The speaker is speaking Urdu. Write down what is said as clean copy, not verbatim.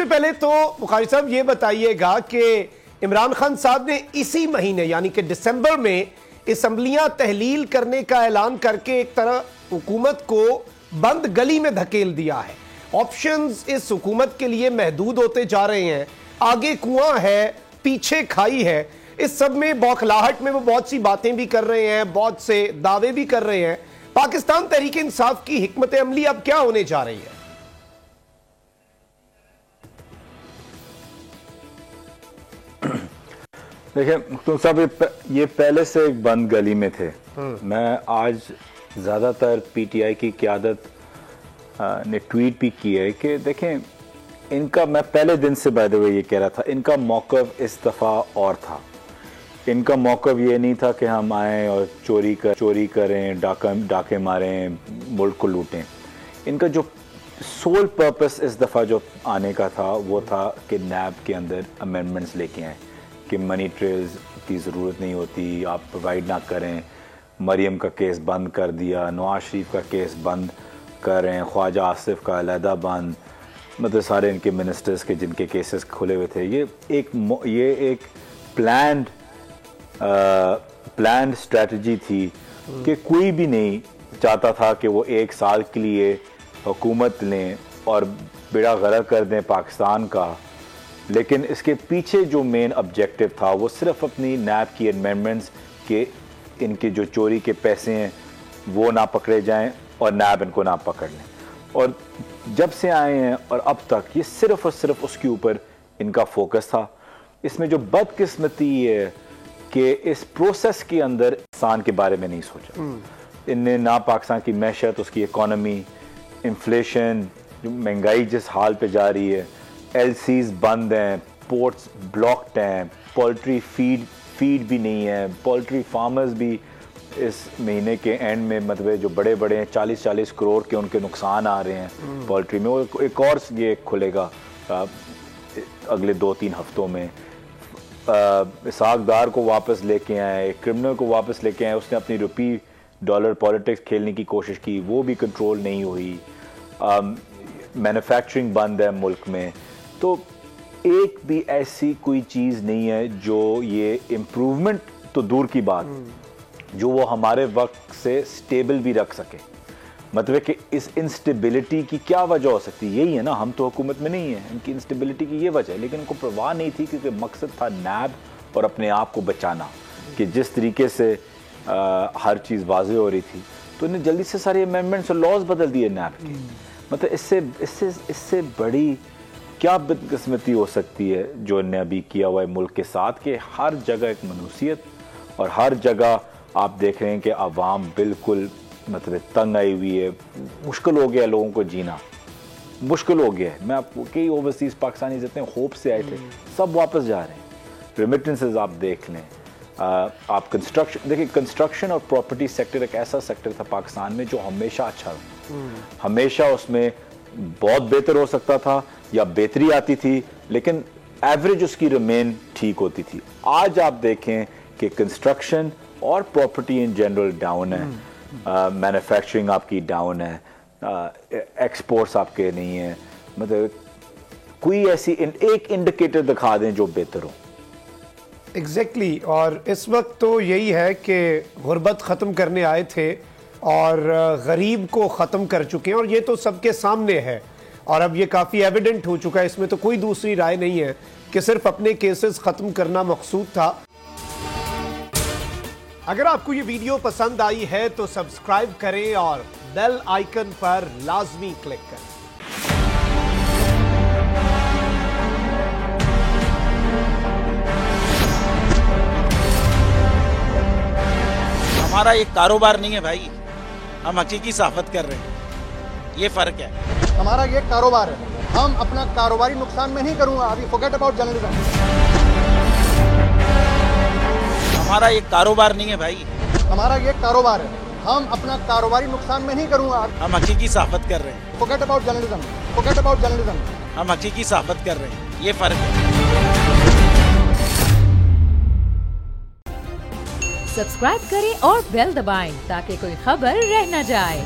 سے پہلے تو بخاری صاحب یہ بتائیے گا کہ عمران خان صاحب نے اسی مہینے یعنی کہ دسمبر میں اسمبلیاں تحلیل کرنے کا اعلان کر کے ایک طرح حکومت کو بند گلی میں دھکیل دیا ہے۔ آپشنز اس حکومت کے لیے محدود ہوتے جا رہے ہیں، آگے کنواں ہے، پیچھے کھائی ہے۔ اس سب میں بوکھلاہٹ میں وہ بہت سی باتیں بھی کر رہے ہیں، بہت سے دعوے بھی کر رہے ہیں۔ پاکستان تحریک انصاف کی حکمت عملی اب کیا ہونے جا رہی ہے؟ دیکھیں مختوم صاحب، یہ پہلے سے ایک بند گلی میں تھے۔ میں آج زیادہ تر پی ٹی آئی کی قیادت نے ٹویٹ بھی کی ہے کہ دیکھیں ان کا، میں پہلے دن سے بائی دی وے یہ کہہ رہا تھا، ان کا موقف اس دفعہ اور تھا۔ ان کا موقف یہ نہیں تھا کہ ہم آئیں اور چوری کریں، ڈاکے ماریں، ملک کو لوٹیں۔ ان کا جو سول پرپس اس دفعہ جو آنے کا تھا وہ تھا کہ نیب کے اندر امینڈمنٹس لے کے آئیں کہ منی ٹریلز کی ضرورت نہیں ہوتی، آپ پرووائڈ نہ کریں، مریم کا کیس بند کر دیا، نواز شریف کا کیس بند کریں، خواجہ آصف کا علیحدہ بند، مطلب سارے ان کے منسٹرز کے جن کے کیسز کھلے ہوئے تھے۔ یہ ایک پلانڈ اسٹریٹجی تھی کہ کوئی بھی نہیں چاہتا تھا کہ وہ ایک سال کے لیے حکومت لیں اور بیڑا غرق کر دیں پاکستان کا، لیکن اس کے پیچھے جو مین آبجیکٹو تھا وہ صرف اپنی نیب کی امینڈمنٹس کہ ان کے جو چوری کے پیسے ہیں وہ نہ پکڑے جائیں اور نیب ان کو نہ پکڑ لیں۔ اور جب سے آئے ہیں اور اب تک یہ صرف اور صرف اس کے اوپر ان کا فوکس تھا۔ اس میں جو بدقسمتی ہے کہ اس پروسیس کے اندر پاکستان کے بارے میں نہیں سوچا۔ ان نے نہ پاکستان کی معیشت، اس کی اکانومی، انفلیشن، مہنگائی جس حال پہ جا رہی ہے، ایل سیز بند ہیں، پورٹس بلاکڈ ہیں، پولٹری فیڈ بھی نہیں ہے، پولٹری فارمرز بھی اس مہینے کے اینڈ میں مطلب جو بڑے ہیں 40 کروڑ کے ان کے نقصان آ رہے ہیں پولٹری میں۔ ایک اور یہ کھلے گا اگلے 2-3 ہفتوں میں۔ اسحاق ڈار کو واپس لے کے آئے، ایک کرمنل کو واپس لے کے آئے، اس نے اپنی روپی ڈالر پالیٹکس کھیلنے کی کوشش کی، وہ بھی کنٹرول نہیں ہوئی۔ مینوفیکچرنگ بند ہے ملک میں۔ تو ایک بھی ایسی کوئی چیز نہیں ہے جو یہ امپروومنٹ تو دور کی بات جو وہ ہمارے وقت سے سٹیبل بھی رکھ سکے۔ مطلب کہ اس انسٹیبلٹی کی کیا وجہ ہو سکتی ہے؟ یہی ہے نا، ہم تو حکومت میں نہیں ہیں، ان کی انسٹیبلٹی کی یہ وجہ ہے، لیکن ان کو پرواہ نہیں تھی کیونکہ مقصد تھا نیب اور اپنے آپ کو بچانا، کہ جس طریقے سے ہر چیز واضح ہو رہی تھی تو انہیں جلدی سے سارے امینڈمنٹس اور لاز بدل دیے نیب کے۔ مطلب اس سے بڑی کیا بدقسمتی ہو سکتی ہے جو انہیں ابھی کیا ہوا ہے ملک کے ساتھ، کہ ہر جگہ ایک منحوسیت اور ہر جگہ آپ دیکھ رہے ہیں کہ عوام بالکل مطلب تنگ آئی ہوئی ہے۔ مشکل ہو گیا لوگوں کو جینا، مشکل ہو گیا ہے۔ میں آپ کو کئی اوورسیز پاکستانی جتنے ہوپ سے آئے تھے سب واپس جا رہے ہیں۔ ریمیٹنسز آپ دیکھ لیں، آپ کنسٹرکشن دیکھیں، کنسٹرکشن اور پراپرٹی سیکٹر ایک ایسا سیکٹر تھا پاکستان میں جو ہمیشہ اچھا تھا، ہمیشہ اس میں بہت بہتر ہو سکتا تھا یا بہتری آتی تھی، لیکن ایوریج اس کی ریمین ٹھیک ہوتی تھی۔ آج آپ دیکھیں کہ کنسٹرکشن اور پراپرٹی ان جنرل ڈاؤن ہے، مینوفیکچرنگ آپ کی ڈاؤن ہے، ایکسپورٹس آپ کے نہیں ہیں۔ مطلب کوئی ایسی ایک انڈیکیٹر دکھا دیں جو بہتر ہو۔ ایگزیکٹلی، اور اس وقت تو یہی ہے کہ غربت ختم کرنے آئے تھے اور غریب کو ختم کر چکے ہیں، اور یہ تو سب کے سامنے ہے اور اب یہ کافی ایویڈنٹ ہو چکا ہے، اس میں تو کوئی دوسری رائے نہیں ہے کہ صرف اپنے کیسز ختم کرنا مقصود تھا۔ اگر آپ کو یہ ویڈیو پسند آئی ہے تو سبسکرائب کریں اور بیل آئیکن پر لازمی کلک کریں۔ ہمارا ایک کاروبار نہیں ہے بھائی، ہم حقیقی صحافت کر رہے ہیں، یہ فرق ہے۔ ہمارا یہ کاروبار ہے، ہم اپنا کاروباری نقصان میں نہیں کروں گا۔ ابھی فورگیٹ اباؤٹ جرنلزم۔ ہمارا ایک کاروبار نہیں ہے بھائی، ہمارا یہ کاروبار ہے، ہم اپنا کاروباری نقصان میں نہیں کروں گا۔ ہم حقیقی صحافت کر رہے ہیں، forget about journalism, forget about journalism. ہم حقیقی صحافت کر رہے ہیں، یہ فرق ہے۔ سبسکرائب کریں اور بیل دبائیں تاکہ کوئی خبر رہ نہ جائے۔